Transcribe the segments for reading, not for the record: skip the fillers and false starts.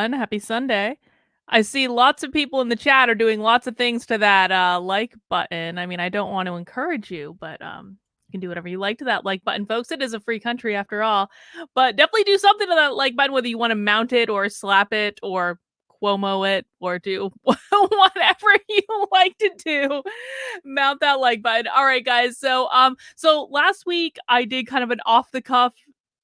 everyone. Happy Sunday. I see lots of people in the chat are doing lots of things to that like button. I mean, I don't want to encourage you, but you can do whatever you like to that like button, folks. It is a free country after all. But definitely do something to that like button, whether you want to mount it or slap it or Cuomo it or do whatever you like to do. Mount that like button. All right, guys. So last week I did kind of an off the cuff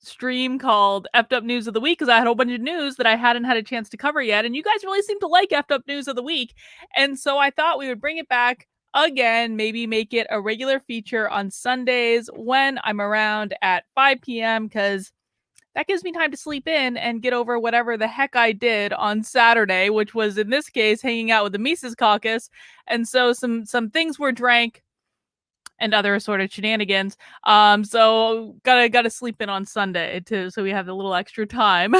stream called Effed Up News of the Week because I had a whole bunch of news that I hadn't had a chance to cover yet. And you guys really seem to like Effed Up News of the Week. And so I thought we would bring it back again, maybe make it a regular feature on Sundays when I'm around at 5 p.m. because that gives me time to sleep in and get over whatever the heck I did on Saturday, which was in this case hanging out with the Mises Caucus. And so some things were drank and other assorted shenanigans. So gotta sleep in on Sunday too, so we have a little extra time.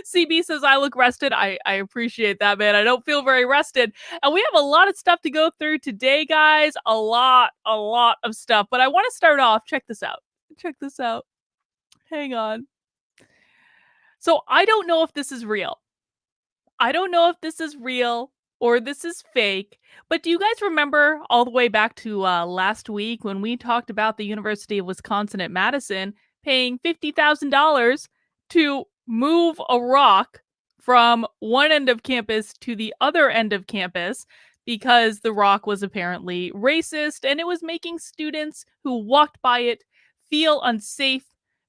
CB says I look rested. I appreciate that, man. I don't feel very rested. And we have a lot of stuff to go through today, guys. A lot of stuff. But I want to start off. Check this out. Hang on. So I don't know if this is real. Or this is fake. But do you guys remember all the way back to last week when we talked about the University of Wisconsin at Madison paying $50,000 to move a rock from one end of campus to the other end of campus because the rock was apparently racist and it was making students who walked by it feel unsafe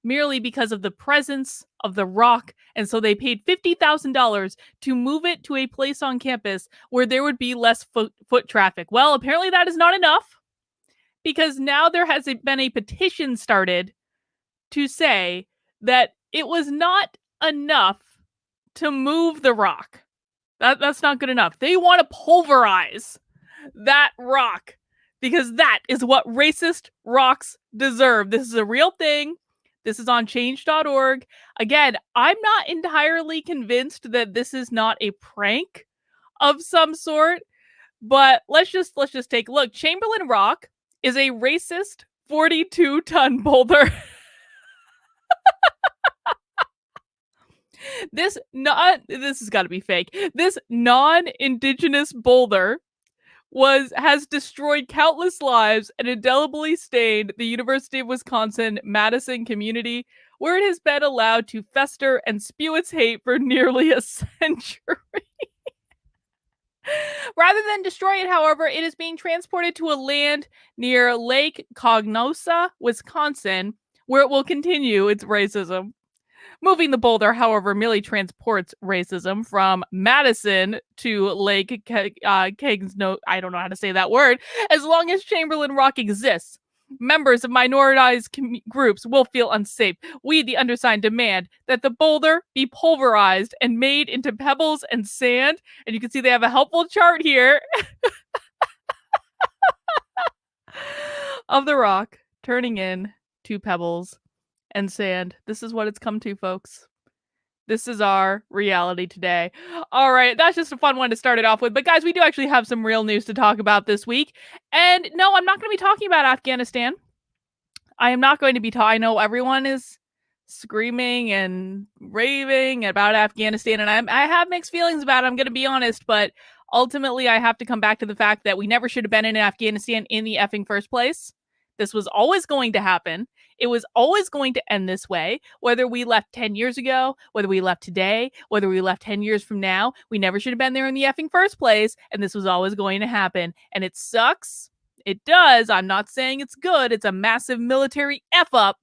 merely because of the presence of the rock. And so they paid $50,000 to move it to a place on campus where there would be less foot traffic. Well, apparently that is not enough because now there has been a petition started to say that it was not enough to move the rock. That's not good enough. They want to pulverize that rock because that is what racist rocks deserve. This is a real thing. This is on change.org. Again, I'm not entirely convinced that this is not a prank of some sort, but let's just take a look. Chamberlain Rock is a racist 42-ton boulder. This has got to be fake. This non-indigenous boulder has destroyed countless lives and indelibly stained the University of Wisconsin Madison community, where it has been allowed to fester and spew its hate for nearly a century. Rather than destroy it, however, it is being transported to a land near Lake Cognosa, Wisconsin, where it will continue its racism. Moving the boulder, however, merely transports racism from Madison to Lake Cognosa. I don't know how to say that word. As long as Chamberlain Rock exists, members of minoritized groups will feel unsafe. We, the undersigned, demand that the boulder be pulverized and made into pebbles and sand. And you can see they have a helpful chart here of the rock turning into pebbles and sand. This is what it's come to, folks. This is our reality today. All right, that's just a fun one to start it off with. But guys, we do actually have some real news to talk about this week. And no, I'm not going to be talking about Afghanistan. I am not going to be I know everyone is screaming and raving about Afghanistan, and I have mixed feelings about it, I'm going to be honest, but ultimately I have to come back to the fact that we never should have been in Afghanistan in the effing first place. This was always going to happen. It was always going to end this way. Whether we left 10 years ago, whether we left today, whether we left 10 years from now, we never should have been there in the effing first place. And this was always going to happen. And it sucks. It does. I'm not saying it's good. It's a massive military F up.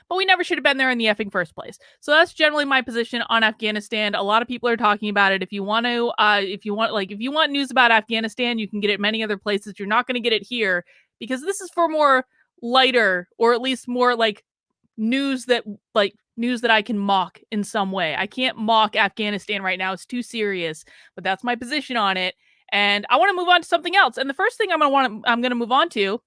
But we never should have been there in the effing first place. So that's generally my position on Afghanistan. A lot of people are talking about it. If you want news about Afghanistan, you can get it many other places. You're not going to get it here because this is for more lighter, or at least more like news that I can mock in some way. I can't mock Afghanistan right now. It's too serious, but that's my position on it. And I want to move on to something else. And the first thing I'm going to move on to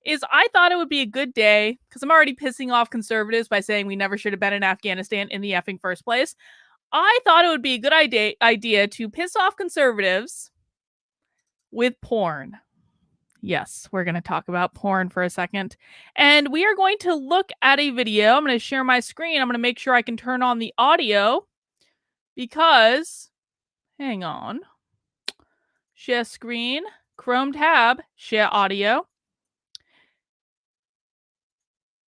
is I thought it would be a good day, because I'm already pissing off conservatives by saying we never should have been in Afghanistan in the effing first place. I thought it would be a good idea to piss off conservatives with porn. Yes, we're going to talk about porn for a second. And we are going to look at a video. I'm going to share my screen. I'm going to make sure I can turn on the audio because, hang on, share screen, Chrome tab, share audio.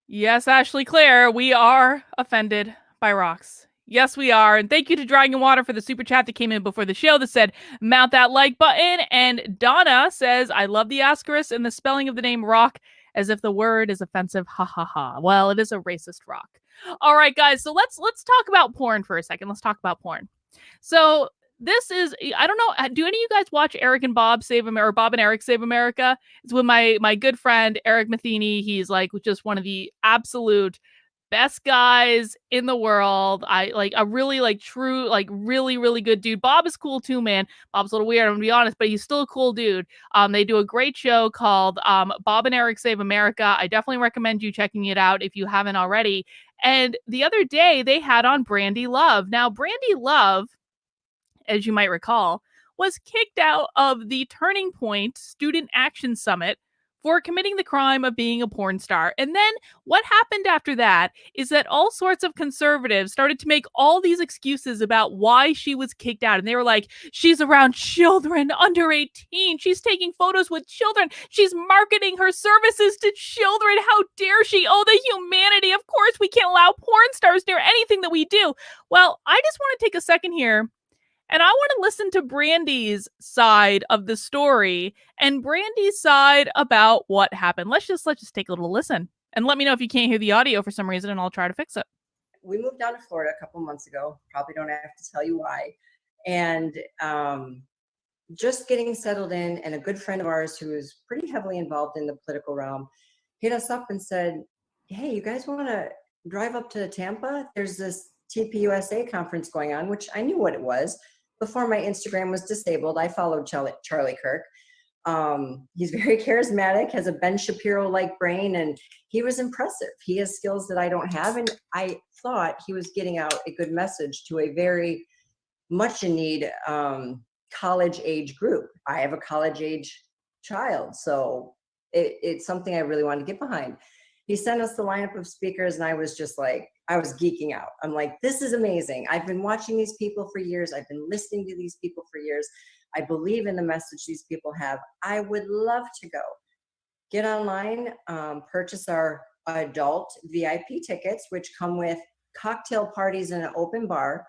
Yes, Ashley Claire, we are offended by rocks. Yes, we are. And thank you to Dragon Water for the super chat that came in before the show that said, mount that like button. And Donna says, I love the asterisk and the spelling of the name rock as if the word is offensive. Ha ha ha. Well, it is a racist rock. All right, guys. So let's talk about porn for a second. Let's talk about porn. So this is, I don't know, do any of you guys watch Eric and Bob Save America, or Bob and Eric Save America? It's with my good friend Eric Matheny. He's like just one of the absolute best guys in the world. I like a really like true, like really, really good dude. Bob is cool too, man. Bob's a little weird, I'm gonna be honest, but he's still a cool dude. They do a great show called Bob and Eric Save America. I definitely recommend you checking it out if you haven't already. And the other day they had on Brandy Love. Now, Brandy Love, as you might recall, was kicked out of the Turning Point Student Action Summit for committing the crime of being a porn star. And then what happened after that is that all sorts of conservatives started to make all these excuses about why she was kicked out. And they were like, she's around children under 18. She's taking photos with children. She's marketing her services to children. How dare she? Oh, the humanity. Of course, we can't allow porn stars near anything that we do. Well, I just want to take a second here. And I want to listen to Brandy's side of the story and Brandy's side about what happened. Let's just take a little listen and let me know if you can't hear the audio for some reason and I'll try to fix it. We moved down to Florida a couple months ago. Probably don't have to tell you why. And just getting settled in, and a good friend of ours who is pretty heavily involved in the political realm hit us up and said, hey, you guys want to drive up to Tampa? There's this TPUSA conference going on, which I knew what it was. Before my Instagram was disabled, I followed Charlie Kirk. He's very charismatic, has a Ben Shapiro-like brain, and he was impressive. He has skills that I don't have, and I thought he was getting out a good message to a very much in need college-age group. I have a college-age child, so it's something I really wanted to get behind. He sent us the lineup of speakers, and I was just like, I was geeking out. I'm like, this is amazing. I've been watching these people for years. I've been listening to these people for years. I believe in the message these people have. I would love to go. Get online, purchase our adult VIP tickets, which come with cocktail parties and an open bar.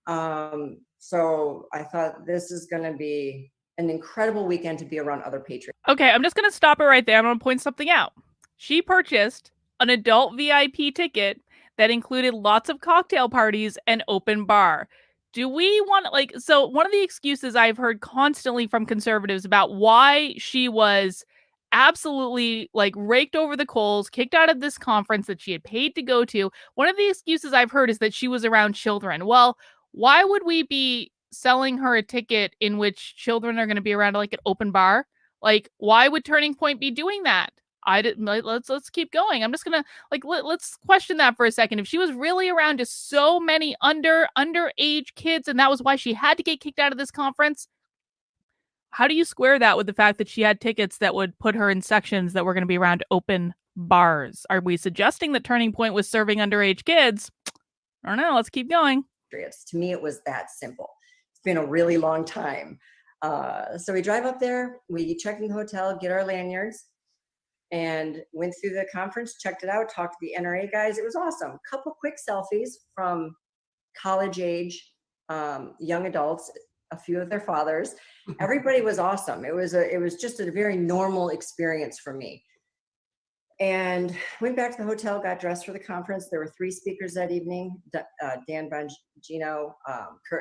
So I thought this is going to be an incredible weekend to be around other patriots. Okay, I'm just going to stop it right there. I'm going to point something out. She purchased an adult VIP ticket that included lots of cocktail parties and open bar. Do we want, so one of the excuses I've heard constantly from conservatives about why she was absolutely raked over the coals, kicked out of this conference that she had paid to go to. One of the excuses I've heard is that she was around children. Well, why would we be selling her a ticket in which children are going to be around an open bar? Why would Turning Point be doing that? I didn't. Let's keep going. I'm just gonna let's question that for a second. If she was really around just so many underage kids, and that was why she had to get kicked out of this conference, how do you square that with the fact that she had tickets that would put her in sections that were going to be around open bars? Are we suggesting that Turning Point was serving underage kids? I don't know. Let's keep going. To me, it was that simple. It's been a really long time. So we drive up there, we check in the hotel, get our lanyards, and went through the conference, checked it out, talked to the NRA guys. It was awesome. Couple quick selfies from college age young adults, a few of their fathers. Everybody was awesome. It was just a very normal experience for me. And went back to the hotel, got dressed for the conference. There were 3 speakers that evening: Dan Bongino,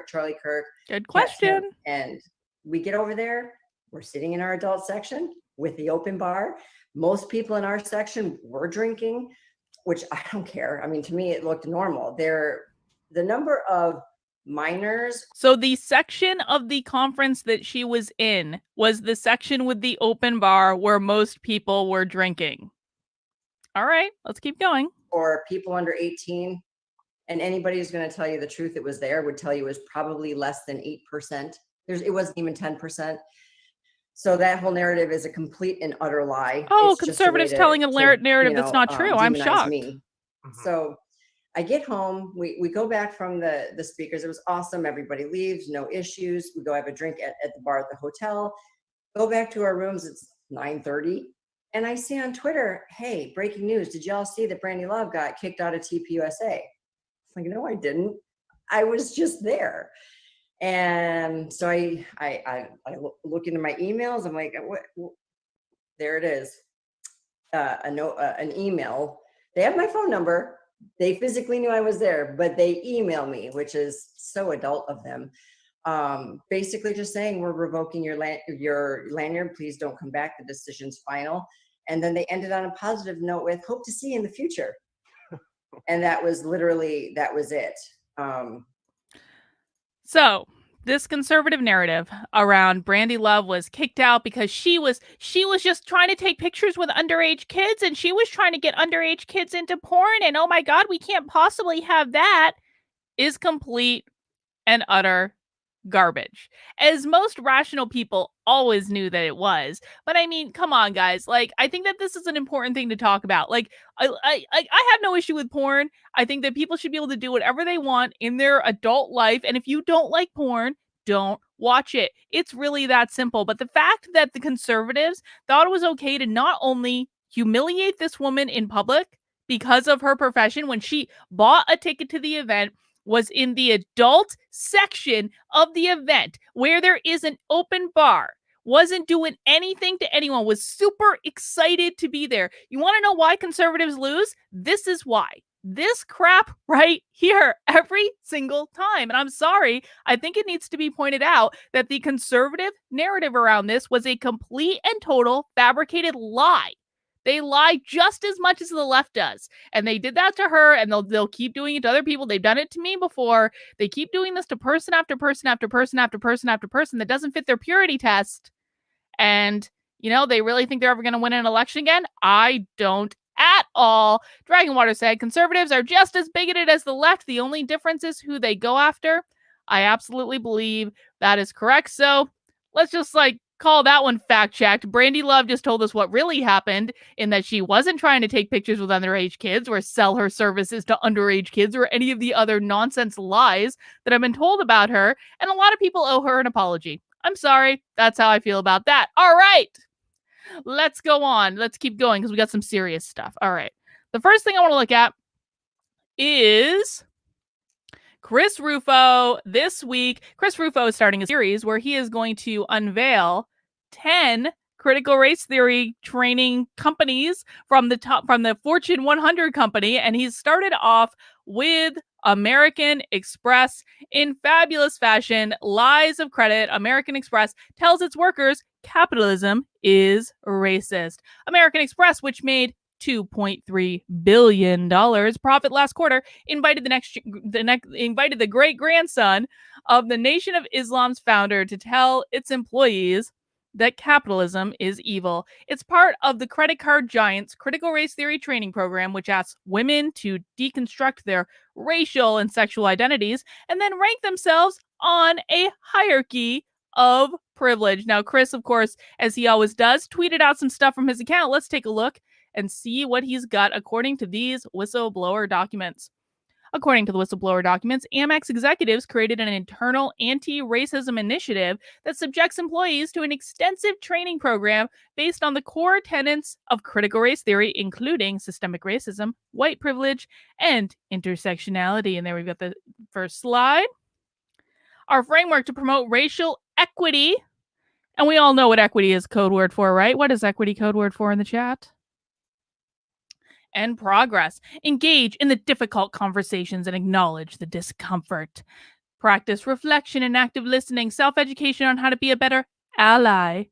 Charlie Kirk. Good question. And we get over there. We're sitting in our adult section with the open bar. Most people in our section were drinking, which I don't care. I mean, to me, it looked normal. The number of minors. So the section of the conference that she was in was the section with the open bar where most people were drinking. All right, let's keep going. Or people under 18. And anybody who's going to tell you the truth, it was there, would tell you it was probably less than 8%. It wasn't even 10%. So that whole narrative is a complete and utter lie. Oh, conservatives telling a narrative that's not true. I'm shocked. Me. So I get home, we go back from the speakers. It was awesome. Everybody leaves, no issues. We go have a drink at the bar at the hotel, go back to our rooms. It's 9:30. And I see on Twitter, hey, breaking news. Did y'all see that Brandy Love got kicked out of TPUSA? I'm like, no, I didn't. I was just there. And so I look into my emails. I'm like, what? There it is. An email. They have my phone number. They physically knew I was there, but they email me, which is so adult of them. Basically just saying, we're revoking your lanyard. Please don't come back. The decision's final. And then they ended on a positive note with, hope to see you in the future. And that was it. So this conservative narrative around Brandy Love was kicked out because she was just trying to take pictures with underage kids, and she was trying to get underage kids into porn, and oh my God, we can't possibly have that, is complete and utter garbage, as most rational people always knew that it was. But I mean, come on, guys. Like, I think that this is an important thing to talk about. Like, I have no issue with porn. I think that people should be able to do whatever they want in their adult life, and if you don't like porn, don't watch it. It's really that simple. But the fact that the conservatives thought it was okay to not only humiliate this woman in public because of her profession when she bought a ticket to the event, was in the adult section of the event where there is an open bar, wasn't doing anything to anyone, was super excited to be there. You want to know why conservatives lose? This is why. This crap right here every single time. And I'm sorry, I think it needs to be pointed out that the conservative narrative around this was a complete and total fabricated lie. They lie just as much as the left does. And they did that to her, and they'll keep doing it to other people. They've done it to me before. They keep doing this to person after person after person after person after person that doesn't fit their purity test. And, they really think they're ever going to win an election again? I don't at all. Dragonwater said, conservatives are just as bigoted as the left. The only difference is who they go after. I absolutely believe that is correct. So let's just call that one fact checked. Brandy Love just told us what really happened, in that she wasn't trying to take pictures with underage kids or sell her services to underage kids or any of the other nonsense lies that have been told about her. And a lot of people owe her an apology. I'm sorry. That's how I feel about that. All right. Let's go on. Let's keep going because we got some serious stuff. All right. The first thing I want to look at is Chris Rufo. This week, Chris Rufo is starting a series where he is going to unveil 10 critical race theory training companies from the Fortune 100 company. And he's started off with American Express. In fabulous fashion, lies of credit, American Express tells its workers capitalism is racist. American Express, which made $2.3 billion profit last quarter, invited the great grandson of the Nation of Islam's founder to tell its employees that capitalism is evil. It's part of the credit card giant's critical race theory training program, which asks women to deconstruct their racial and sexual identities and then rank themselves on a hierarchy of privilege. Now, Chris, of course, as he always does, tweeted out some stuff from his account. Let's take a look and see what he's got according to these whistleblower documents. According to the whistleblower documents, Amex executives created an internal anti-racism initiative that subjects employees to an extensive training program based on the core tenets of critical race theory, including systemic racism, white privilege, and intersectionality. And there we've got the first slide. Our framework to promote racial equity. And we all know what equity is code word for, right? What is equity code word for in the chat? And progress. Engage in the difficult conversations and acknowledge the discomfort. Practice reflection and active listening, self-education on how to be a better ally.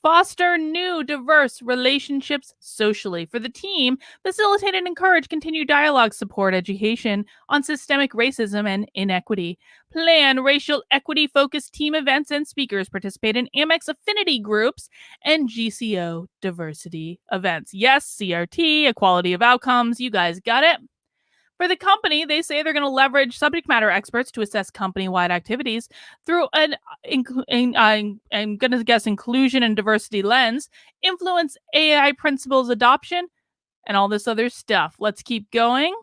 Foster new, diverse relationships socially. For the team, facilitate and encourage continued dialogue, support education on systemic racism and inequity. Plan racial equity-focused team events and speakers. Participate in Amex affinity groups and GCO diversity events. Yes, CRT, equality of outcomes. You guys got it. For the company, they say they're going to leverage subject matter experts to assess company-wide activities through I'm going to guess inclusion and diversity lens, influence AI principles adoption, and all this other stuff. Let's keep going.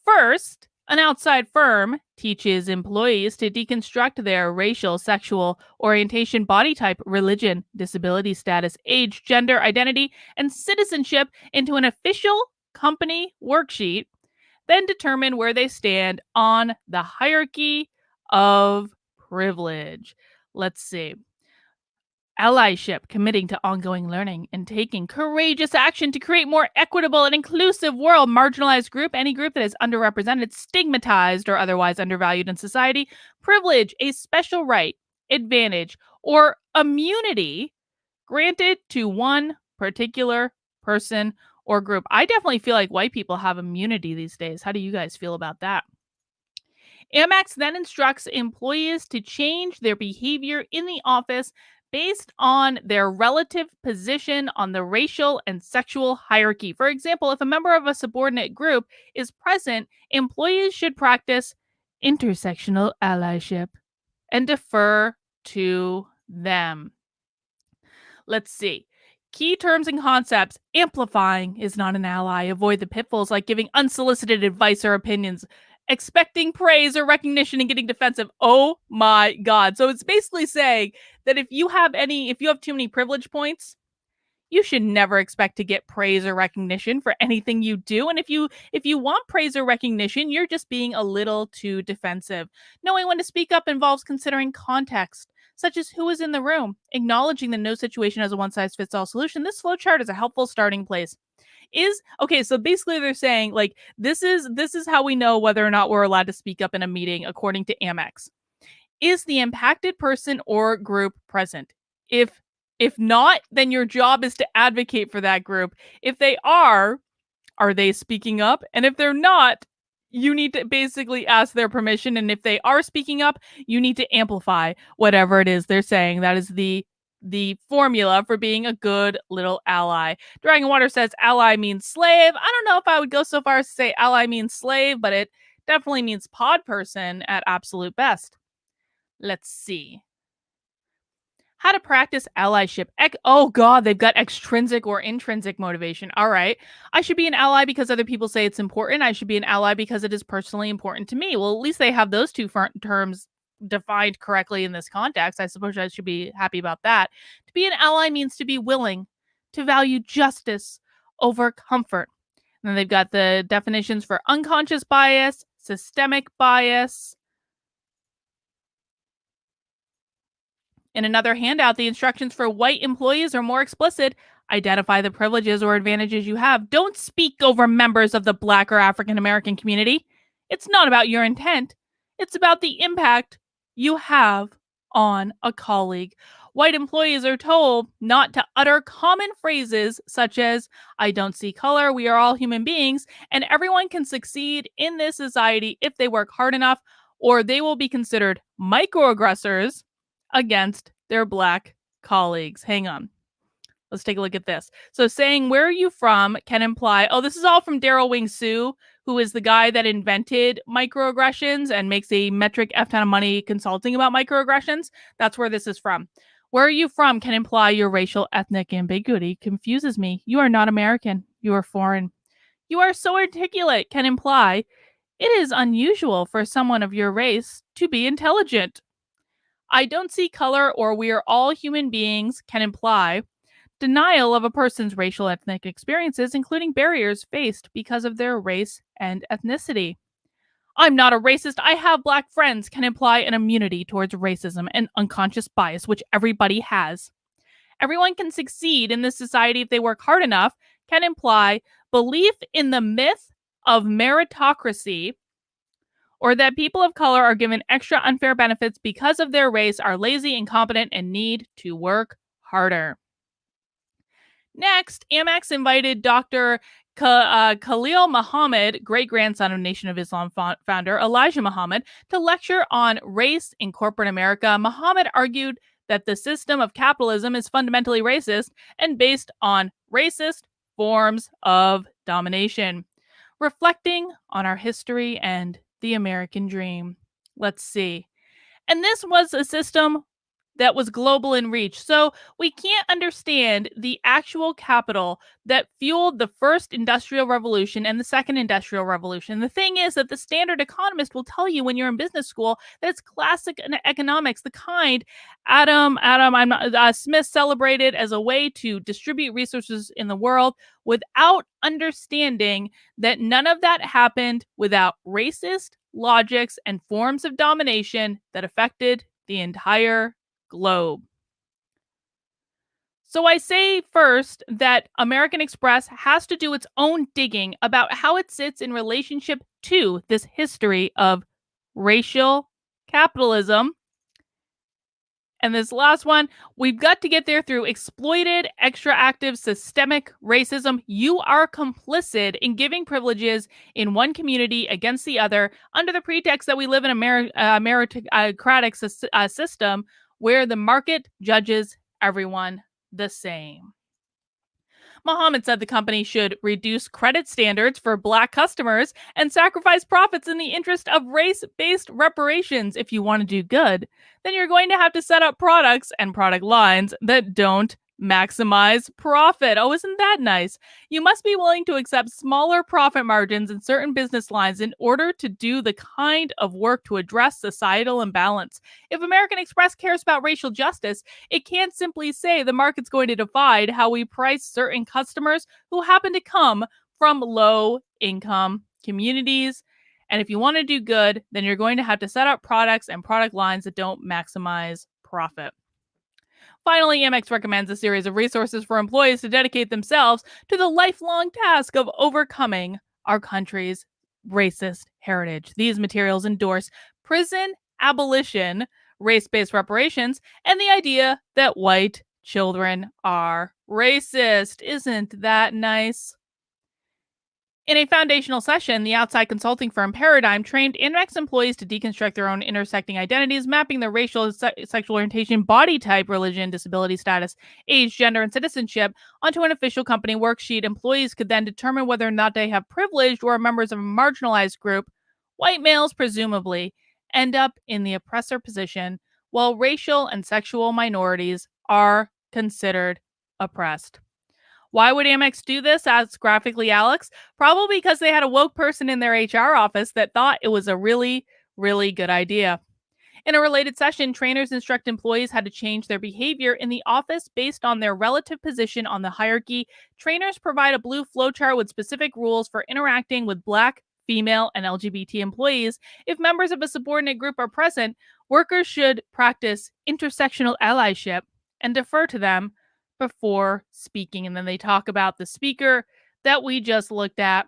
First, an outside firm teaches employees to deconstruct their racial, sexual orientation, body type, religion, disability status, age, gender, identity, and citizenship into an official company worksheet, then determine where they stand on the hierarchy of privilege. Let's see. Allyship, committing to ongoing learning and taking courageous action to create more equitable and inclusive world. Marginalized group, any group that is underrepresented, stigmatized, or otherwise undervalued in society. Privilege, a special right, advantage, or immunity granted to one particular person or group. I definitely feel like white people have immunity these days. How do you guys feel about that? Amex then instructs employees to change their behavior in the office based on their relative position on the racial and sexual hierarchy. For example, if a member of a subordinate group is present, employees should practice intersectional allyship and defer to them. Let's see. Key terms and concepts. Amplifying is not an ally. Avoid the pitfalls like giving unsolicited advice or opinions, expecting praise or recognition, and getting defensive. Oh my God. So it's basically saying that if you have too many privilege points, you should never expect to get praise or recognition for anything you do. And if you want praise or recognition, you're just being a little too defensive. Knowing when to speak up involves considering context, such as who is in the room, acknowledging that no situation has a one-size-fits-all solution. This flowchart is a helpful starting place. So basically they're saying like this is how we know whether or not we're allowed to speak up in a meeting according to Amex. Is the impacted person or group present? If not, then your job is to advocate for that group. If they are they speaking up? And if they're not, you need to basically ask their permission. And if they are speaking up, you need to amplify whatever it is they're saying. That is the formula for being a good little ally. Dragon Water says ally means slave. I don't know if I would go so far as to say ally means slave, but it definitely means pod person at absolute best. Let's see. How to practice allyship. Oh God, they've got extrinsic or intrinsic motivation. All right. I should be an ally because other people say it's important. I should be an ally because it is personally important to me. Well, at least they have those two terms defined correctly in this context. I suppose I should be happy about that. To be an ally means to be willing to value justice over comfort. And then they've got the definitions for unconscious bias, systemic bias. In another handout, the instructions for white employees are more explicit. Identify the privileges or advantages you have. Don't speak over members of the Black or African American community. It's not about your intent. It's about the impact you have on a colleague. White employees are told not to utter common phrases such as, I don't see color, we are all human beings, and everyone can succeed in this society if they work hard enough, or they will be considered microaggressors against their Black colleagues. Hang on. Let's take a look at this. So saying, where are you from can imply, oh, this is all from Daryl Wing Sue, who is the guy that invented microaggressions and makes a metric F ton of money consulting about microaggressions. That's where this is from. Where are you from can imply your racial ethnic ambiguity confuses me. You are not American. You are foreign. You are so articulate can imply it is unusual for someone of your race to be intelligent. I don't see color or we are all human beings can imply denial of a person's racial ethnic experiences, including barriers faced because of their race and ethnicity. I'm not a racist. I have Black friends can imply an immunity towards racism and unconscious bias, which everybody has. Everyone can succeed in this society if they work hard enough can imply belief in the myth of meritocracy, or that people of color are given extra unfair benefits because of their race, are lazy, incompetent, and need to work harder. Next, Amex invited Dr. Khalil Muhammad, great-grandson of Nation of Islam founder Elijah Muhammad, to lecture on race in corporate America. Muhammad argued that the system of capitalism is fundamentally racist and based on racist forms of domination, reflecting on our history and the American dream. Let's see. And this was a system that was global in reach. So we can't understand the actual capital that fueled the first industrial revolution and the second industrial revolution. The thing is that the standard economist will tell you when you're in business school that it's classic economics, the kind Smith celebrated as a way to distribute resources in the world without understanding that none of that happened without racist logics and forms of domination that affected the entire globe. So I say first that American Express has to do its own digging about how it sits in relationship to this history of racial capitalism. And this last one, we've got to get there through exploited, extractive, systemic racism. You are complicit in giving privileges in one community against the other under the pretext that we live in a meritocratic system where the market judges everyone the same. Mohammed said the company should reduce credit standards for Black customers and sacrifice profits in the interest of race based reparations. If you want to do good, then you're going to have to set up products and product lines that don't maximize profit. Oh, isn't that nice? You must be willing to accept smaller profit margins in certain business lines in order to do the kind of work to address societal imbalance. If American Express cares about racial justice, it can't simply say the market's going to divide how we price certain customers who happen to come from low income communities. And if you want to do good, then you're going to have to set up products and product lines that don't maximize profit. Finally, Amex recommends a series of resources for employees to dedicate themselves to the lifelong task of overcoming our country's racist heritage. These materials endorse prison abolition, race-based reparations, and the idea that white children are racist. Isn't that nice? In a foundational session, the outside consulting firm Paradigm trained Amex employees to deconstruct their own intersecting identities, mapping their racial, sexual orientation, body type, religion, disability status, age, gender, and citizenship onto an official company worksheet. Employees could then determine whether or not they have privileged or are members of a marginalized group. White males, presumably, end up in the oppressor position, while racial and sexual minorities are considered oppressed. Why would Amex do this? Asks graphically Alex. Probably because they had a woke person in their HR office that thought it was a really, really good idea. In a related session, trainers instruct employees how to change their behavior in the office based on their relative position on the hierarchy. Trainers provide a blue flowchart with specific rules for interacting with Black, female, and LGBT employees. If members of a subordinate group are present, workers should practice intersectional allyship and defer to them before speaking. And then they talk about the speaker that we just looked at.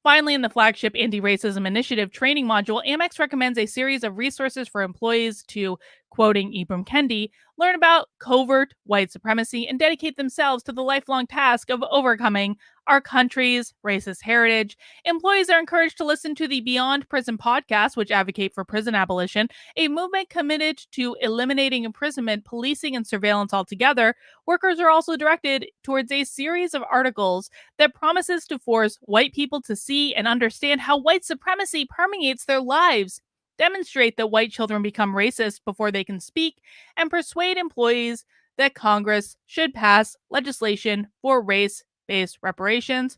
Finally, in the flagship Anti-Racism Initiative training module, Amex recommends a series of resources for employees to, quoting Ibram Kendi, learn about covert white supremacy and dedicate themselves to the lifelong task of overcoming our country's racist heritage. Employees are encouraged to listen to the Beyond Prison podcast, which advocate for prison abolition, a movement committed to eliminating imprisonment, policing, and surveillance altogether. Workers are also directed towards a series of articles that promises to force white people to see and understand how white supremacy permeates their lives, demonstrate that white children become racist before they can speak, and persuade employees that Congress should pass legislation for race-based reparations.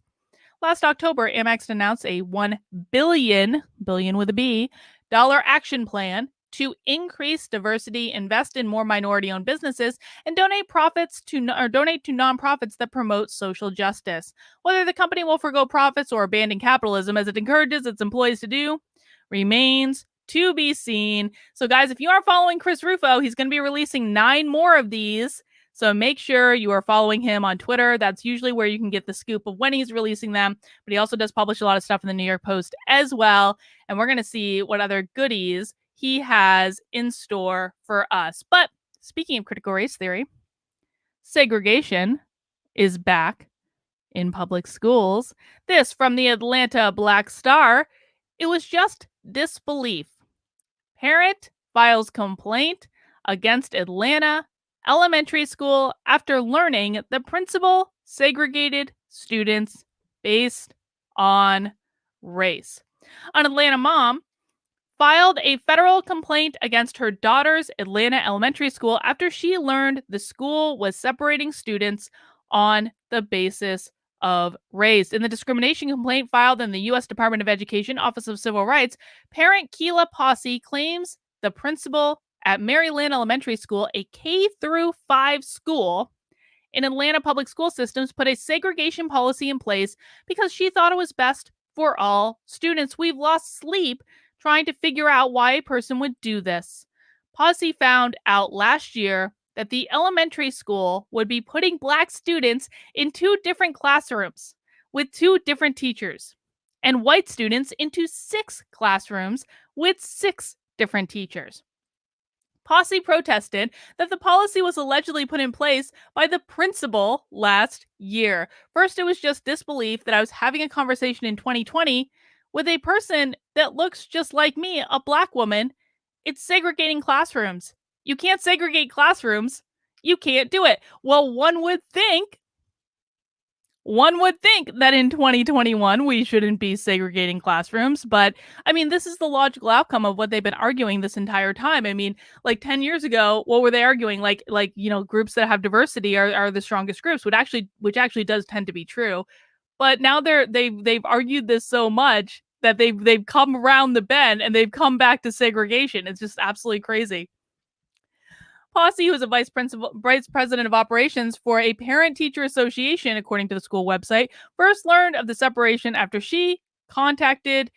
Last October, Amex announced a $1 billion with a B, dollar action plan to increase diversity, invest in more minority-owned businesses, and donate to nonprofits that promote social justice. Whether the company will forgo profits or abandon capitalism, as it encourages its employees to do, remains to be seen. So, guys, if you are following Chris Rufo, he's going to be releasing 9 more of these. So make sure you are following him on Twitter. That's usually where you can get the scoop of when he's releasing them. But he also does publish a lot of stuff in the New York Post as well. And we're going to see what other goodies he has in store for us. But speaking of critical race theory, segregation is back in public schools. This from the Atlanta Black Star. It was just disbelief. Parent files complaint against Atlanta elementary school after learning the principal segregated students based on race. An Atlanta mom filed a federal complaint against her daughter's Atlanta elementary school after she learned the school was separating students on the basis of race. In the discrimination complaint filed in the U.S. Department of Education Office of Civil Rights, parent Keela Posse claims the principal at Maryland Elementary School, a K through 5 school in Atlanta public school systems, put a segregation policy in place because she thought it was best for all students. We've lost sleep trying to figure out why a person would do this. Posse found out last year that the elementary school would be putting Black students in 2 different classrooms with 2 different teachers, and white students into 6 classrooms with 6 different teachers. Posse protested that the policy was allegedly put in place by the principal last year. First, it was just disbelief that I was having a conversation in 2020 with a person that looks just like me, a Black woman. It's segregating classrooms. You can't segregate classrooms. You can't do it. Well, one would think that in 2021 we shouldn't be segregating classrooms, but I mean, this is the logical outcome of what they've been arguing this entire time. I mean, like 10 years ago, what were they arguing? Groups that have diversity are the strongest groups, which actually does tend to be true. But now they've argued this so much that they've come around the bend and they've come back to segregation. It's just absolutely crazy. Posse, who is a vice president of operations for a parent-teacher association, according to the school website, first learned of the separation after she contacted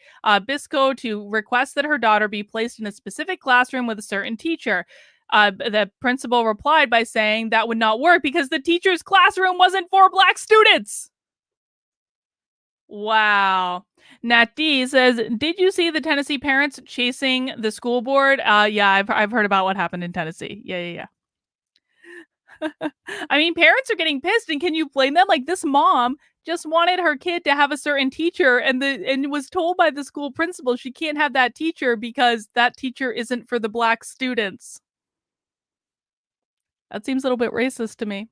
Bisco to request that her daughter be placed in a specific classroom with a certain teacher. The principal replied by saying that would not work because the teacher's classroom wasn't for Black students. Wow. Nat D says, "Did you see the Tennessee parents chasing the school board?" Yeah, I've heard about what happened in Tennessee. Yeah. I mean, parents are getting pissed, and can you blame them? Like, this mom just wanted her kid to have a certain teacher, and was told by the school principal she can't have that teacher because that teacher isn't for the Black students. That seems a little bit racist to me.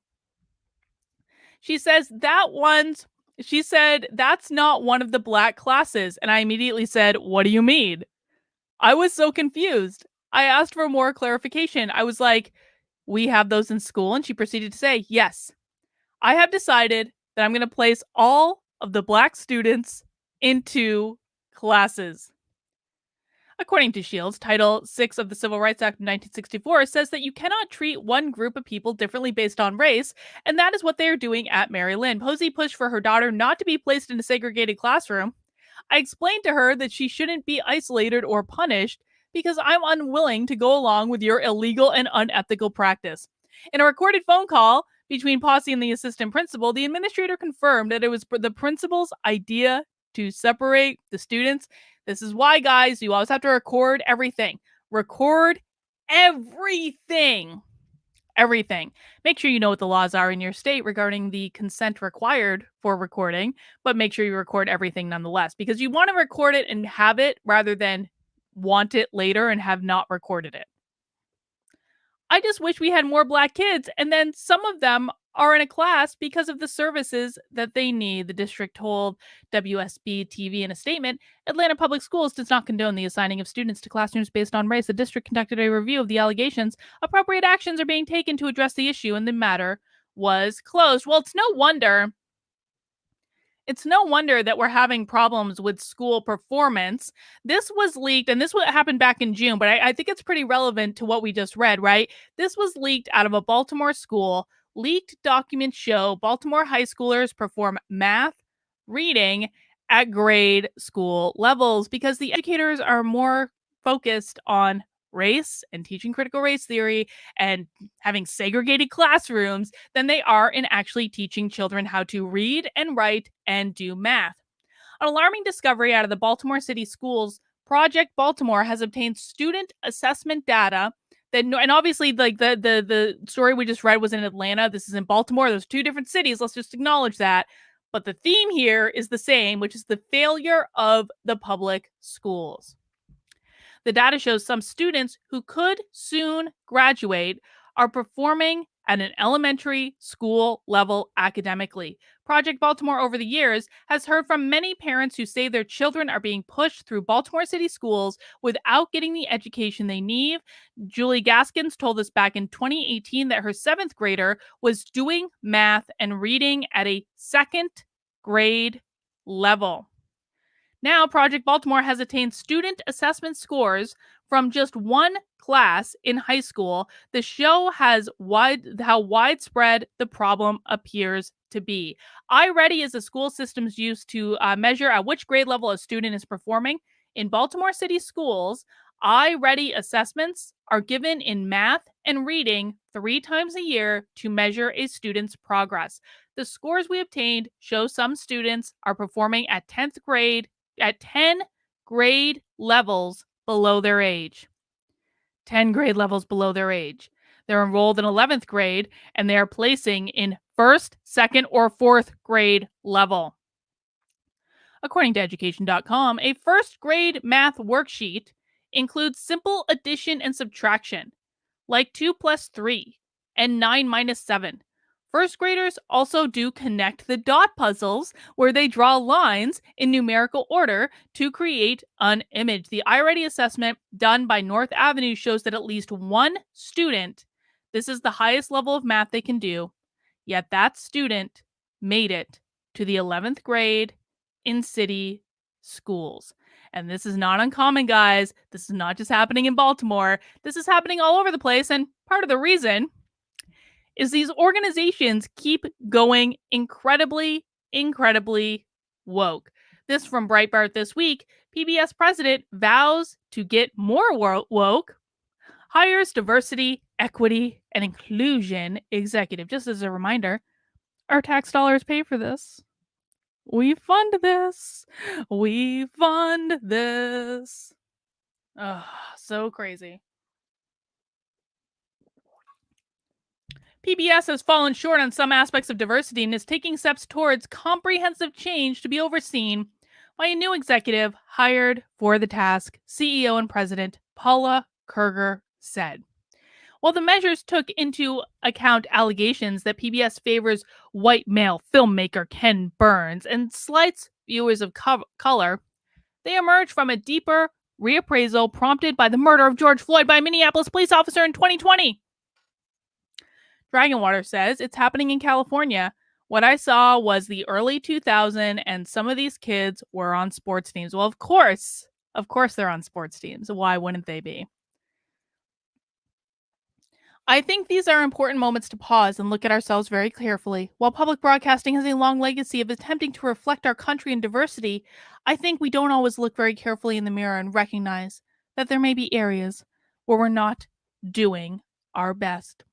She said, "That's not one of the Black classes." And I immediately said, "What do you mean?" I was so confused. I asked for more clarification. I was like, "We have those in school." And she proceeded to say, "Yes, I have decided that I'm going to place all of the Black students into classes." According to Shields, Title VI of the Civil Rights Act of 1964 says that you cannot treat one group of people differently based on race, and that is what they are doing at Mary Lynn. Posey pushed for her daughter not to be placed in a segregated classroom. I explained to her that she shouldn't be isolated or punished because I'm unwilling to go along with your illegal and unethical practice. In a recorded phone call between Posse and the assistant principal, the administrator confirmed that it was the principal's idea to separate the students. This is why, guys, you always have to record everything. Record everything. Everything. Make sure you know what the laws are in your state regarding the consent required for recording, but make sure you record everything nonetheless, because you want to record it and have it rather than want it later and have not recorded it. I just wish we had more Black kids, and then some of them are in a class because of the services that they need. The district told WSB TV in a statement, "Atlanta Public Schools does not condone the assigning of students to classrooms based on race. The district conducted a review of the allegations. Appropriate actions are being taken to address the issue, and the matter was closed." Well, it's no wonder that we're having problems with school performance. This was leaked, and this happened back in June, but I think it's pretty relevant to what we just read, right? This was leaked out of a Baltimore school. Leaked documents show Baltimore high schoolers perform math, reading at grade school levels because the educators are more focused on race and teaching critical race theory and having segregated classrooms than they are in actually teaching children how to read and write and do math. An alarming discovery out of the Baltimore City Schools Project Baltimore has obtained student assessment data that, and obviously, like the story we just read was in Atlanta. This is in Baltimore. There's 2 different cities. Let's just acknowledge that. But the theme here is the same, which is the failure of the public schools. The data shows some students who could soon graduate are performing at an elementary school level academically. Project Baltimore over the years has heard from many parents who say their children are being pushed through Baltimore City schools without getting the education they need. Julie Gaskins told us back in 2018 that her 7th grader was doing math and reading at a 2nd grade level. Now, Project Baltimore has attained student assessment scores from just one class in high school. The show has how widespread the problem appears to be. iReady is a school systems used to measure at which grade level a student is performing. In Baltimore City schools, iReady assessments are given in math and reading 3 times a year to measure a student's progress. The scores we obtained show some students are performing at 10 grade levels below their age. 10 grade levels below their age. They're enrolled in 11th grade and they are placing in 1st, 2nd, or 4th grade level. According to education.com, a 1st grade math worksheet includes simple addition and subtraction, like 2 plus 3 and 9 minus 7. 1st graders also do connect the dot puzzles where they draw lines in numerical order to create an image. The iReady assessment done by North Avenue shows that at least one student, this is the highest level of math they can do, yet that student made it to the 11th grade in city schools. And this is not uncommon, guys. This is not just happening in Baltimore. This is happening all over the place. And part of the reason is these organizations keep going incredibly woke. This from Breitbart this week. PBS president vows to get more woke, hires diversity, equity, and inclusion executive. Just as a reminder, our tax dollars pay for this. We fund this. We fund this. Oh, so crazy. PBS has fallen short on some aspects of diversity and is taking steps towards comprehensive change to be overseen by a new executive hired for the task, CEO and President Paula Kerger said. While the measures took into account allegations that PBS favors white male filmmaker Ken Burns and slights viewers of color, they emerge from a deeper reappraisal prompted by the murder of George Floyd by a Minneapolis police officer in 2020. Dragonwater says it's happening in California. What I saw was the early 2000s, and some of these kids were on sports teams. Well, of course they're on sports teams. Why wouldn't they be? I think these are important moments to pause and look at ourselves very carefully. While public broadcasting has a long legacy of attempting to reflect our country and diversity, I think we don't always look very carefully in the mirror and recognize that there may be areas where we're not doing our best.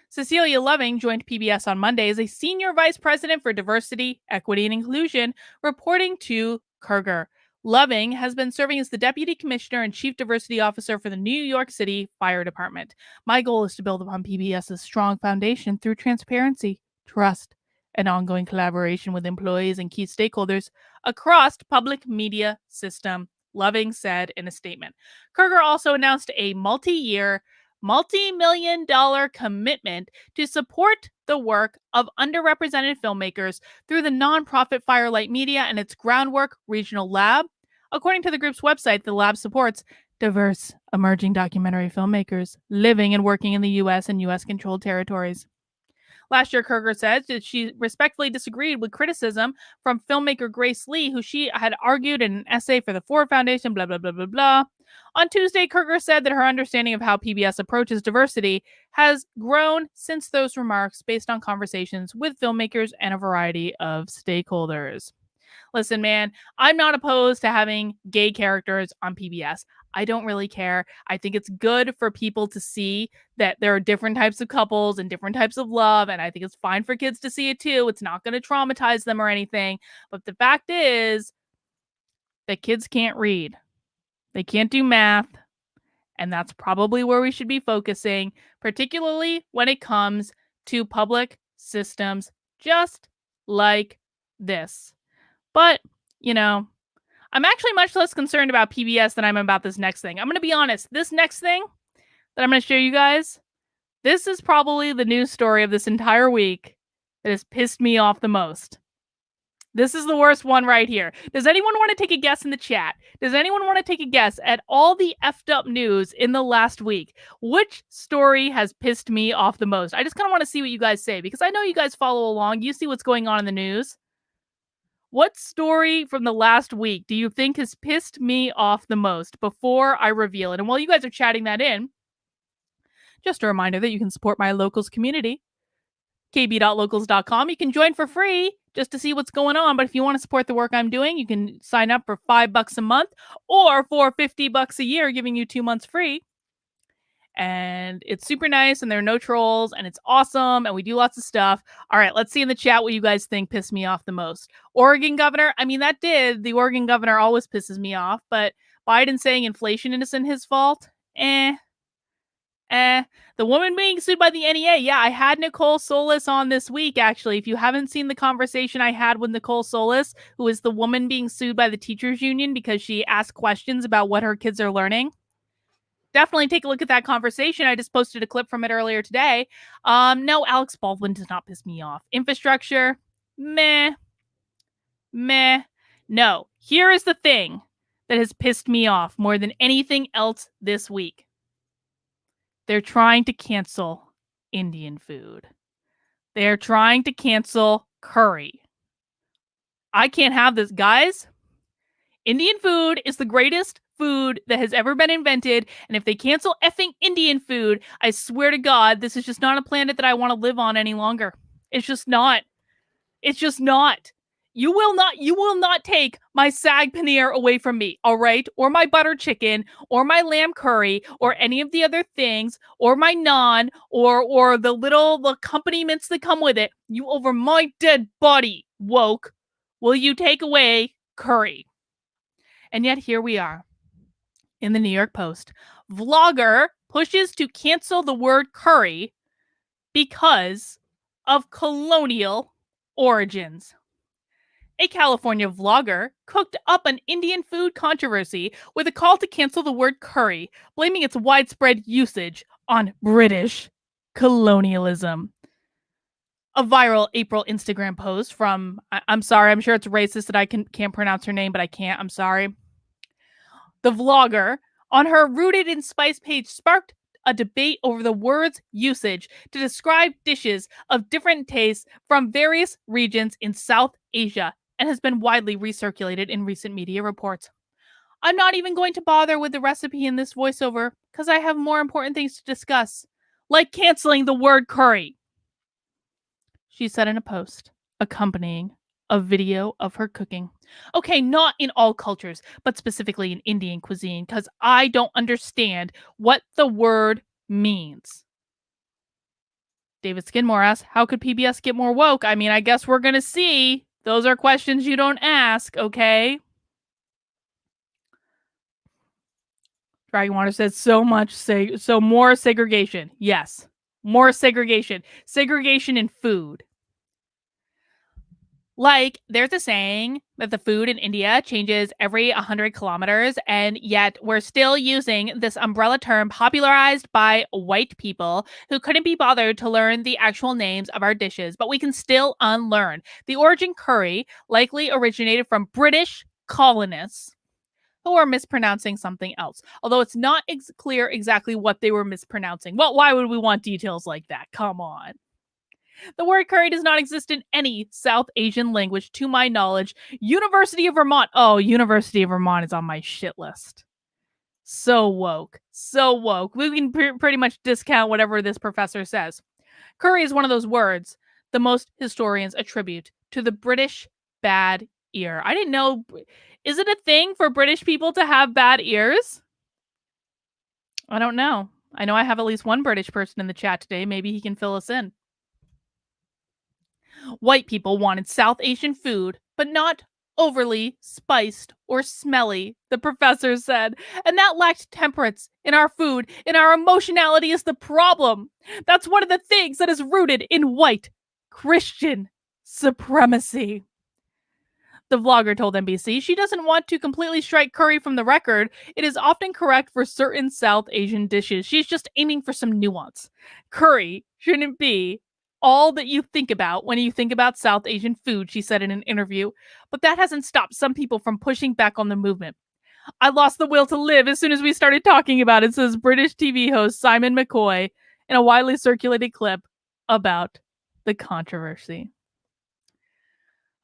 Cecilia Loving joined PBS on Monday as a senior vice president for diversity, equity, and inclusion, reporting to Kerger. Loving has been serving as the deputy commissioner and chief diversity officer for the New York City Fire Department. My goal is to build upon PBS's strong foundation through transparency, trust, and ongoing collaboration with employees and key stakeholders across the public media system, Loving said in a statement. Kerger also announced a multi-million-dollar commitment to support the work of underrepresented filmmakers through the nonprofit Firelight Media and its Groundwork Regional Lab. According to the group's website, the lab supports diverse emerging documentary filmmakers living and working in the U.S. and U.S.-controlled territories. Last year, Kerger said that she respectfully disagreed with criticism from filmmaker Grace Lee, who she had argued in an essay for the Ford Foundation, blah, blah, blah, blah, blah. On Tuesday, Kerger said that her understanding of how PBS approaches diversity has grown since those remarks based on conversations with filmmakers and a variety of stakeholders. Listen, man, I'm not opposed to having gay characters on PBS. I don't really care. I think it's good for people to see that there are different types of couples and different types of love, and I think it's fine for kids to see it too. It's not going to traumatize them or anything. But the fact is that kids can't read. They can't do math. And that's probably where we should be focusing, particularly when it comes to public systems just like this. But, I'm actually much less concerned about PBS than I'm about this next thing. I'm going to be honest. This next thing that I'm going to show you guys, This is probably the news story of this entire week that has pissed me off the most. This is the worst one right here. Does anyone want to take a guess in the chat? Does anyone want to take a guess at all the effed up news in the last week? Which story has pissed me off the most? I just kind of want to see what you guys say because I know you guys follow along. You see what's going on in the news. What story from the last week do you think has pissed me off the most before I reveal it? And while you guys are chatting that in, just a reminder that you can support my locals community, kb.locals.com. You can join for free just to see what's going on. But if you want to support the work I'm doing, you can sign up for $5 a month or for $50 a year, giving you 2 months free. And it's super nice and there are no trolls and it's awesome and we do lots of stuff. All right, let's see in the chat what you guys think pissed me off the most. Oregon governor, I mean, the Oregon governor always pisses me off, but Biden saying inflation isn't his fault? The woman being sued by the NEA. Yeah, I had Nicole Solis on this week, actually. If you haven't seen the conversation I had with Nicole Solis, who is the woman being sued by the teachers union because she asked questions about what her kids are learning, definitely take a look at that conversation. I just posted a clip from it earlier today. No, Alex Baldwin does not piss me off. Infrastructure, meh. No, here is the thing that has pissed me off more than anything else this week. They're trying to cancel Indian food. They're trying to cancel curry. I can't have this. Guys, Indian food is the greatest food that has ever been invented. And if they cancel effing Indian food, I swear to God, this is just not a planet that I want to live on any longer. It's just not. It's just not. You will not take my sag paneer away from me, all right? Or my butter chicken, or my lamb curry, or any of the other things, or my naan, or the little accompaniments that come with it. You over my dead body, woke, will you take away curry? And yet here we are in the New York Post. Vlogger pushes to cancel the word curry because of colonial origins. A California vlogger cooked up an Indian food controversy with a call to cancel the word curry, blaming its widespread usage on British colonialism. A viral April Instagram post from, I'm sorry, I'm sure it's racist that I can't pronounce her name, but I can't, I'm sorry. The vlogger, on her Rooted in Spice page, sparked a debate over the word's usage to describe dishes of different tastes from various regions in South Asia and has been widely recirculated in recent media reports. I'm not even going to bother with the recipe in this voiceover because I have more important things to discuss, like canceling the word curry, she said in a post accompanying a video of her cooking. Okay, not in all cultures, but specifically in Indian cuisine, because I don't understand what the word means. David Skidmore asks, how could PBS get more woke? I mean, I guess we're going to see. Those are questions you don't ask, okay? Dragon Water says so more segregation. Yes, more segregation. Segregation in food. Like, there's a saying that the food in India changes every 100 kilometers, and yet we're still using this umbrella term popularized by white people who couldn't be bothered to learn the actual names of our dishes, but we can still unlearn. The origin curry likely originated from British colonists who are mispronouncing something else, although it's not clear exactly what they were mispronouncing. Well, why would we want details like that? Come on. The word curry does not exist in any South Asian language, to my knowledge. University of Vermont. Oh, University of Vermont is on my shit list. So woke. So woke. We can pretty much discount whatever this professor says. Curry is one of those words the most historians attribute to the British bad ear. I didn't know. Is it a thing for British people to have bad ears? I don't know. I know I have at least one British person in the chat today. Maybe he can fill us in. White people wanted South Asian food, but not overly spiced or smelly, the professor said. And that lacked temperance in our food, and our emotionality is the problem. That's one of the things that is rooted in white Christian supremacy. The vlogger told NBC she doesn't want to completely strike curry from the record. It is often correct for certain South Asian dishes. She's just aiming for some nuance. Curry shouldn't be all that you think about when you think about South Asian food, she said in an interview. But that hasn't stopped some people from pushing back on the movement. I lost the will to live as soon as we started talking about it, says British TV host Simon McCoy in a widely circulated clip about the controversy.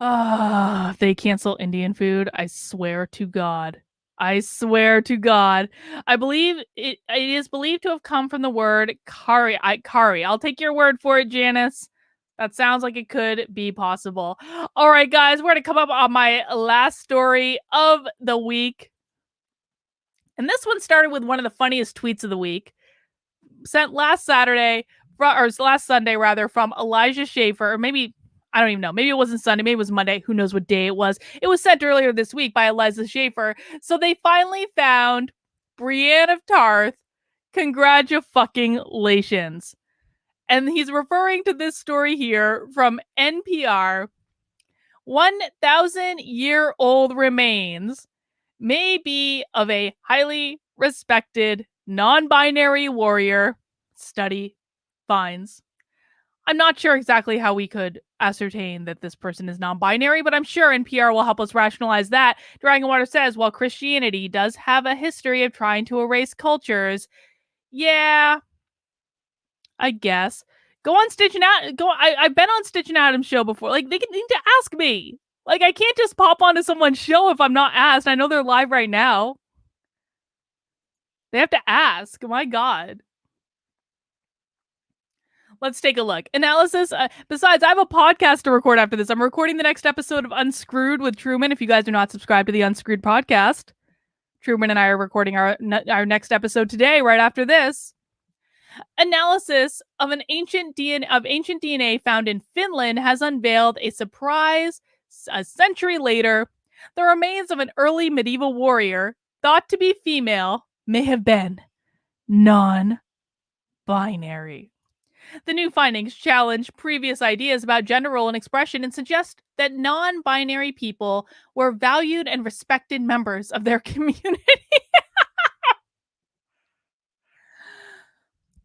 Ah, they cancel Indian food. I swear to God. I swear to God. I believe it is believed to have come from the word curry. Curry. I'll take your word for it, Janice. That sounds like it could be possible. All right, guys, we're going to come up on my last story of the week. And this one started with one of the funniest tweets of the week, sent last Saturday, or last Sunday rather, from Elijah Schaefer, or maybe, I don't even know. Maybe it wasn't Sunday. Maybe it was Monday. Who knows what day it was. It was sent earlier this week by Elijah Schaefer. So they finally found Brienne of Tarth. Congratulations. And he's referring to this story here from NPR. 1,000-year-old remains may be of a highly respected non-binary warrior, study finds. I'm not sure exactly how we could ascertain that this person is non-binary, but I'm sure NPR will help us rationalize that. Dragonwater says, while Christianity does have a history of trying to erase cultures, yeah, I guess. Go on Stitch and Adam. I've been on Stitch and Adam's show before. Like, they need to ask me. Like, I can't just pop onto someone's show if I'm not asked. I know they're live right now. They have to ask. My God. Let's take a look. Analysis. Besides, I have a podcast to record after this. I'm recording the next episode of Unscrewed with Truman. If you guys are not subscribed to the Unscrewed podcast, Truman and I are recording our next episode today, right after this. Analysis of ancient DNA found in Finland has unveiled a surprise. A century later, the remains of an early medieval warrior, thought to be female, may have been non-binary. The new findings challenge previous ideas about gender role and expression and suggest that non-binary people were valued and respected members of their community.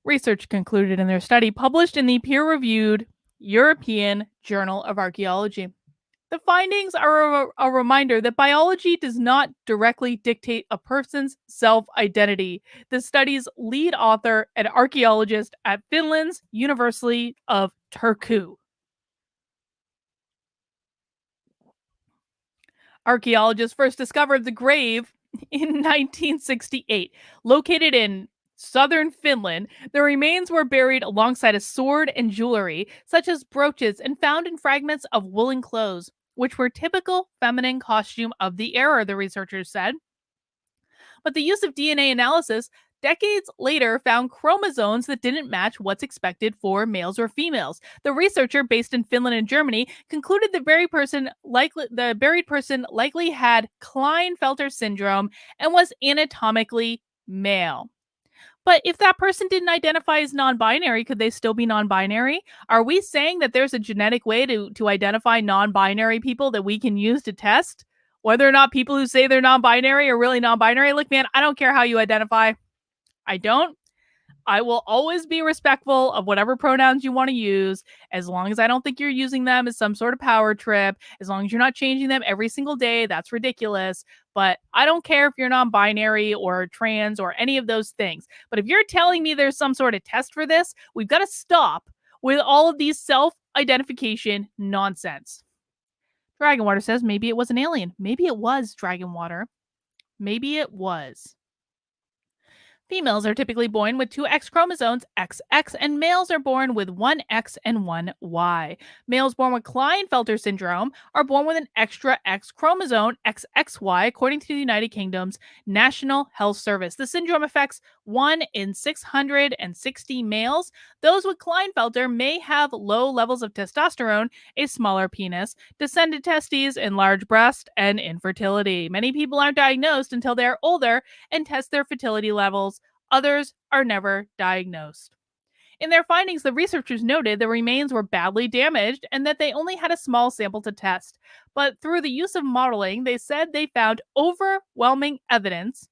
Research concluded in their study, published in the peer-reviewed European Journal of Archaeology. The findings are a reminder that biology does not directly dictate a person's self-identity. The study's lead author and archaeologist at Finland's University of Turku. Archaeologists first discovered the grave in 1968. Located in southern Finland, the remains were buried alongside a sword and jewelry, such as brooches, and found in fragments of woolen clothes, which were typical feminine costume of the era, the researchers said. But the use of DNA analysis decades later found chromosomes that didn't match what's expected for males or females. The researcher, based in Finland and Germany, concluded the buried person likely had Klinefelter syndrome and was anatomically male. But if that person didn't identify as non-binary, could they still be non-binary? Are we saying that there's a genetic way to identify non-binary people that we can use to test whether or not people who say they're non-binary are really non-binary? Look, man, I don't care how you identify. I don't. I will always be respectful of whatever pronouns you want to use, as long as I don't think you're using them as some sort of power trip, as long as you're not changing them every single day. That's ridiculous. But I don't care if you're non-binary or trans or any of those things. But if you're telling me there's some sort of test for this, we've got to stop with all of these self-identification nonsense. Dragonwater says maybe it was an alien. Maybe it was, Dragonwater. Maybe it was. Females are typically born with two X chromosomes, XX, and males are born with one X and one Y. Males born with Klinefelter syndrome are born with an extra X chromosome, XXY, according to the United Kingdom's National Health Service. The syndrome affects 1 in 660 males. Those with Klinefelter may have low levels of testosterone, a smaller penis, descended testes, enlarged breast, and infertility. Many people aren't diagnosed until they're older and test their fertility levels. Others are never diagnosed. In their findings, the researchers noted the remains were badly damaged and that they only had a small sample to test. But through the use of modeling, they said they found overwhelming evidence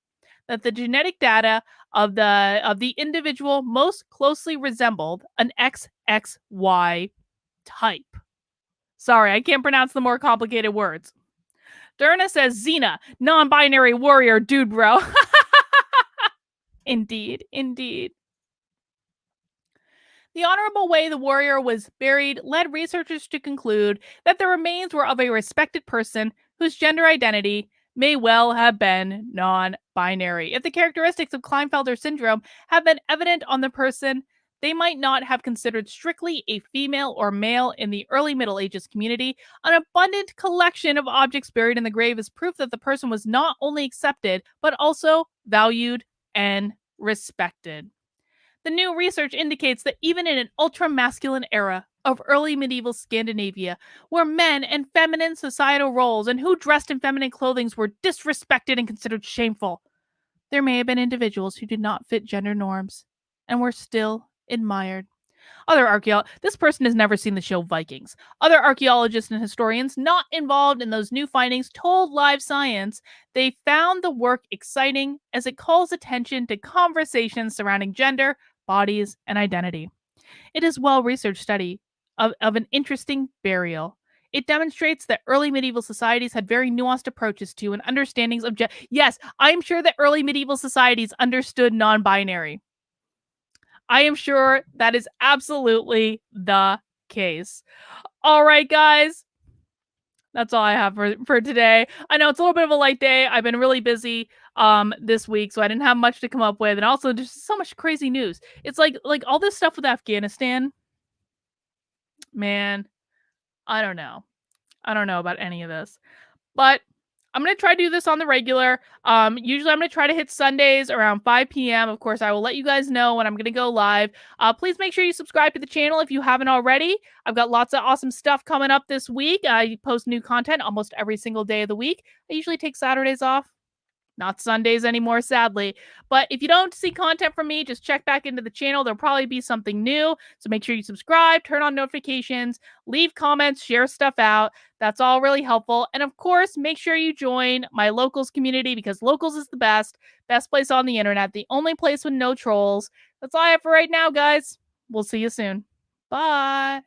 that the genetic data of the individual most closely resembled an XXY type. Sorry, I can't pronounce the more complicated words. Durna says Xena, non-binary warrior, dude, bro. Indeed, indeed. The honorable way the warrior was buried led researchers to conclude that the remains were of a respected person whose gender identity may well have been non binary. If the characteristics of Klinefelter syndrome have been evident on the person, they might not have considered strictly a female or male in the early Middle Ages community. An abundant collection of objects buried in the grave is proof that the person was not only accepted, but also valued and respected. The new research indicates that even in an ultra-masculine era of early medieval Scandinavia, where men and feminine societal roles and who dressed in feminine clothing were disrespected and considered shameful, there may have been individuals who did not fit gender norms and were still admired. This person has never seen the show Vikings. Other archaeologists and historians not involved in those new findings told Live Science they found the work exciting as it calls attention to conversations surrounding gender, bodies, and identity. It is a well-researched study of an interesting burial. It demonstrates that early medieval societies had very nuanced approaches to and understandings of gender. Yes, I'm sure that early medieval societies understood non-binary. I am sure that is absolutely the case. All right, guys. That's all I have for today. I know it's a little bit of a light day. I've been really busy this week, so I didn't have much to come up with. And also there's so much crazy news. It's like all this stuff with Afghanistan. Man, I don't know. I don't know about any of this. But I'm going to try to do this on the regular. Usually I'm going to try to hit Sundays around 5 p.m. Of course, I will let you guys know when I'm going to go live. Please make sure you subscribe to the channel if you haven't already. I've got lots of awesome stuff coming up this week. I post new content almost every single day of the week. I usually take Saturdays off. Not Sundays anymore, sadly. But if you don't see content from me, just check back into the channel. There'll probably be something new. So make sure you subscribe, turn on notifications, leave comments, share stuff out. That's all really helpful. And of course, make sure you join my Locals community because Locals is the best place on the internet, the only place with no trolls. That's all I have for right now, guys. We'll see you soon. Bye.